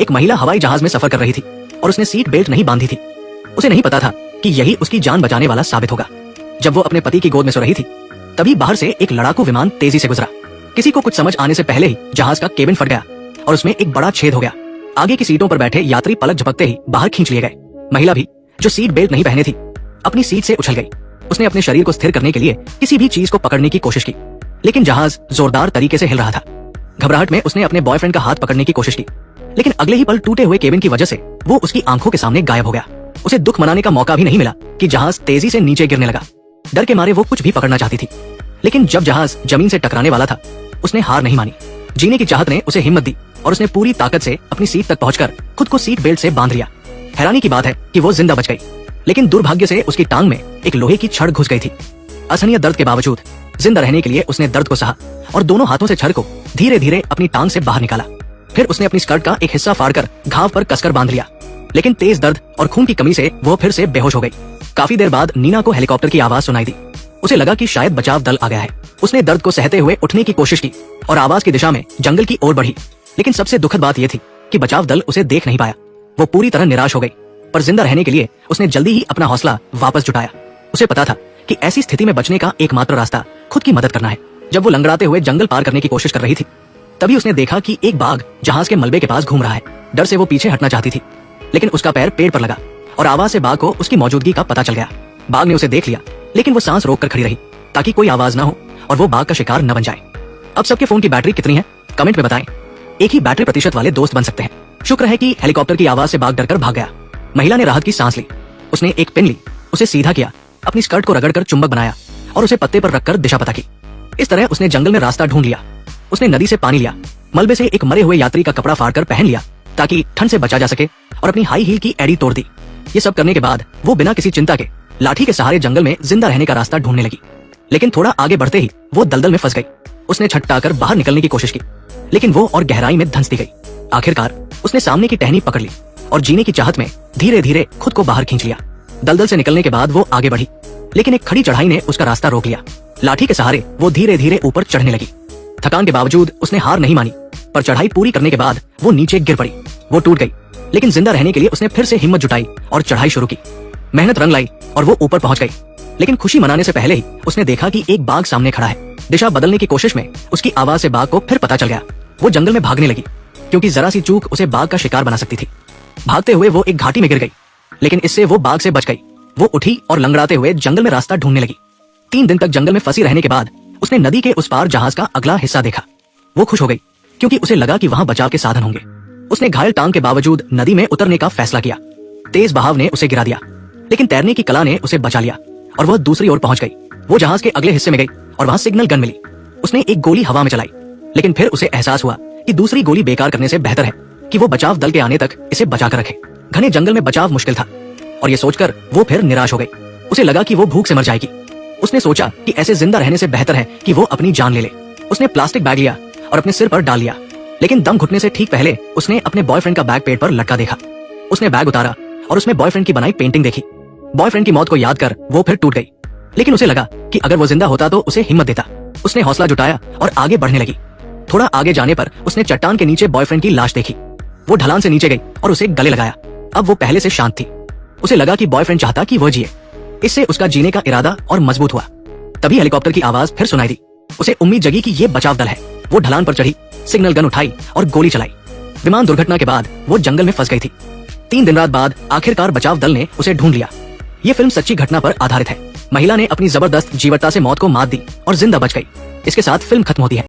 एक महिला हवाई जहाज में सफर कर रही थी और उसने सीट बेल्ट नहीं बांधी थी। उसे नहीं पता था कि यही उसकी जान बचाने वाला साबित होगा। जब वो अपने पति की गोद में सो रही थी तभी बाहर से एक लड़ाकू विमान तेजी से गुजरा। किसी को कुछ समझ आने से पहले ही जहाज का केबिन फट गया और उसमें एक बड़ा छेद हो गया। आगे की सीटों पर बैठे यात्री पलक झपकते ही बाहर खींच लिए गए। महिला भी, जो सीट बेल्ट नहीं पहने थी, अपनी सीट से उछल गई। उसने अपने शरीर को स्थिर करने के लिए किसी भी चीज को पकड़ने की कोशिश की, लेकिन जहाज जोरदार तरीके से हिल रहा था। घबराहट में उसने अपने बॉयफ्रेंड का हाथ पकड़ने की कोशिश की, लेकिन अगले ही पल टूटे हुए केबिन की वजह से वो उसकी आंखों के सामने गायब हो गया। उसे दुख मनाने का मौका भी नहीं मिला कि जहाज तेजी से नीचे गिरने लगा। डर के मारे वो कुछ भी पकड़ना चाहती थी, लेकिन जब जहाज जमीन से टकराने वाला था उसने हार नहीं मानी। जीने की चाहत ने उसे हिम्मत दी और उसने पूरी ताकत से अपनी सीट तक पहुंचकर खुद को सीट बेल्ट से बांध लिया। हैरानी की बात है कि वो जिंदा बच गई, लेकिन दुर्भाग्य से उसकी टांग में एक लोहे की छड़ घुस गई थी। असहनीय दर्द के बावजूद जिंदा रहने के लिए उसने दर्द को सहा और दोनों हाथों से छड़ को धीरे धीरे अपनी टांग से बाहर निकाला। फिर उसने अपनी स्कर्ट का एक हिस्सा फाड़कर घाव पर कसकर बांध लिया, लेकिन तेज दर्द और खून की कमी से वो फिर से बेहोश हो गई। काफी देर बाद नीना को हेलीकॉप्टर की आवाज सुनाई दी। उसे लगा कि शायद बचाव दल आ गया है। उसने दर्द को सहते हुए उठने की कोशिश की और आवाज की दिशा में जंगल की ओर बढ़ी, लेकिन सबसे दुखद बात यह थी कि बचाव दल उसे देख नहीं पाया। वो पूरी तरह निराश हो गई, पर जिंदा रहने के लिए उसने जल्दी ही अपना हौसला वापस जुटाया। उसे पता था कि ऐसी स्थिति में बचने का एकमात्र रास्ता खुद की मदद करना है। जब वो लंगड़ाते हुए जंगल पार करने की कोशिश कर रही थी तभी उसने देखा कि एक बाघ जहाज के मलबे के पास घूम रहा है। डर से वो पीछे हटना चाहती थी, लेकिन उसका पैर पेड़ पर लगा और आवाज से बाघ को उसकी मौजूदगी का पता चल गया। बाघ ने उसे देख लिया, लेकिन वो सांस रोक कर खड़ी रही ताकि कोई आवाज ना हो और वो बाघ का शिकार न बन जाए। अब सबके फोन की बैटरी कितनी है कमेंट में बताएं। एक ही बैटरी प्रतिशत वाले दोस्त बन सकते हैं। शुक्र है कि हेलीकॉप्टर की आवाज से बाघ डरकर भाग गया। महिला ने राहत की सांस ली। उसने एक पेन ली, उसे सीधा किया, अपनी स्कर्ट को रगड़कर चुंबक बनाया और उसे पत्ते पर रखकर दिशा पता की। इस तरह उसने जंगल में रास्ता ढूंढ लिया। उसने नदी से पानी लिया, मलबे से एक मरे हुए यात्री का कपड़ा फाड़कर पहन लिया ताकि ठंड से बचा जा सके, और अपनी हाई हील की एड़ी तोड़ दी। ये सब करने के बाद वो बिना किसी चिंता के लाठी के सहारे जंगल में जिंदा रहने का रास्ता ढूंढने लगी। लेकिन थोड़ा आगे बढ़ते ही वो दलदल में फंस गई। उसने छटपटाकर बाहर निकलने की कोशिश की, लेकिन वो और गहराई में धंसती गई। आखिरकार उसने सामने की टहनी पकड़ ली और जीने की चाहत में धीरे धीरे खुद को बाहर खींच लिया। दलदल से निकलने के बाद वो आगे बढ़ी, लेकिन एक खड़ी चढ़ाई ने उसका रास्ता रोक लिया। लाठी के सहारे वो धीरे धीरे ऊपर चढ़ने लगी। थकान के बावजूद उसने हार नहीं मानी, पर चढ़ाई पूरी करने के बाद वो नीचे गिर पड़ी। वो टूट गई, लेकिन जिंदा रहने के लिए उसने फिर से हिम्मत जुटाई और चढ़ाई शुरू की। मेहनत रंग लाई और वो ऊपर पहुंच गई, लेकिन खुशी मनाने से पहले ही उसने देखा कि एक बाघ सामने खड़ा है। दिशा बदलने की कोशिश में उसकी आवाज से बाघ को फिर पता चल गया। वो जंगल में भागने लगी, क्योंकि जरा सी चूक उसे बाघ का शिकार बना सकती थी। भागते हुए वो एक घाटी में गिर गई, लेकिन इससे वो बाघ से बच गई। वो उठी और लंगड़ाते हुए जंगल में रास्ता ढूंढने लगी। 3 दिन तक जंगल में फंसी रहने के बाद उसने नदी के उस पार जहाज का अगला हिस्सा देखा। वो खुश हो गई, क्योंकि उसे लगा कि वहां बचाव के साधन होंगे। उसने घायल टांग के बावजूद नदी में उतरने का फैसला किया। तेज बहाव ने उसे गिरा दिया, लेकिन तैरने की कला ने उसे बचा लिया और वह दूसरी ओर पहुंच गई। वो जहाज के अगले हिस्से में गई और वहां सिग्नल गन मिली। उसने एक गोली हवा में चलाई, लेकिन फिर उसे एहसास हुआ कि दूसरी गोली बेकार करने से बेहतर है कि वो बचाव दल के आने तक इसे बचा कर रखे। घने जंगल में बचाव मुश्किल था, और ये सोचकर वो फिर निराश हो गई। उसे लगा कि वो भूख से मर जाएगी। उसने सोचा कि ऐसे जिंदा रहने से बेहतर है कि वो अपनी जान ले ले। उसने प्लास्टिक बैग लिया और अपने सिर पर डाल लिया, लेकिन दम घुटने से ठीक पहले उसने अपने बॉयफ्रेंड का बैग पेड़ पर लटका देखा। उसने बैग उतारा और उसमें बॉयफ्रेंड की बनाई पेंटिंग देखी। बॉयफ्रेंड की मौत को याद कर वो फिर टूट गई, लेकिन उसे लगा कि अगर वो जिंदा होता तो उसे हिम्मत देता। उसने हौसला जुटाया और आगे बढ़ने लगी। थोड़ा आगे जाने पर उसने चट्टान के नीचे बॉयफ्रेंड की लाश देखी। वो ढलान से नीचे गई और उसे गले लगाया। अब वो पहले से शांत थी। उसे लगा कि बॉयफ्रेंड चाहता कि वह जिए। इससे उसका जीने का इरादा और मजबूत हुआ। तभी हेलीकॉप्टर की आवाज फिर सुनाई दी। उसे उम्मीद जगी कि ये बचाव दल है। वो ढलान पर चढ़ी, सिग्नल गन उठाई और गोली चलाई। विमान दुर्घटना के बाद वो जंगल में फंस गई थी। 3 दिन रात बाद आखिरकार बचाव दल ने उसे ढूंढ लिया। ये फिल्म सच्ची घटना पर आधारित है। महिला ने अपनी जबरदस्त जीवटता से मौत को मात दी और जिंदा बच गई। इसके साथ फिल्म खत्म होती है।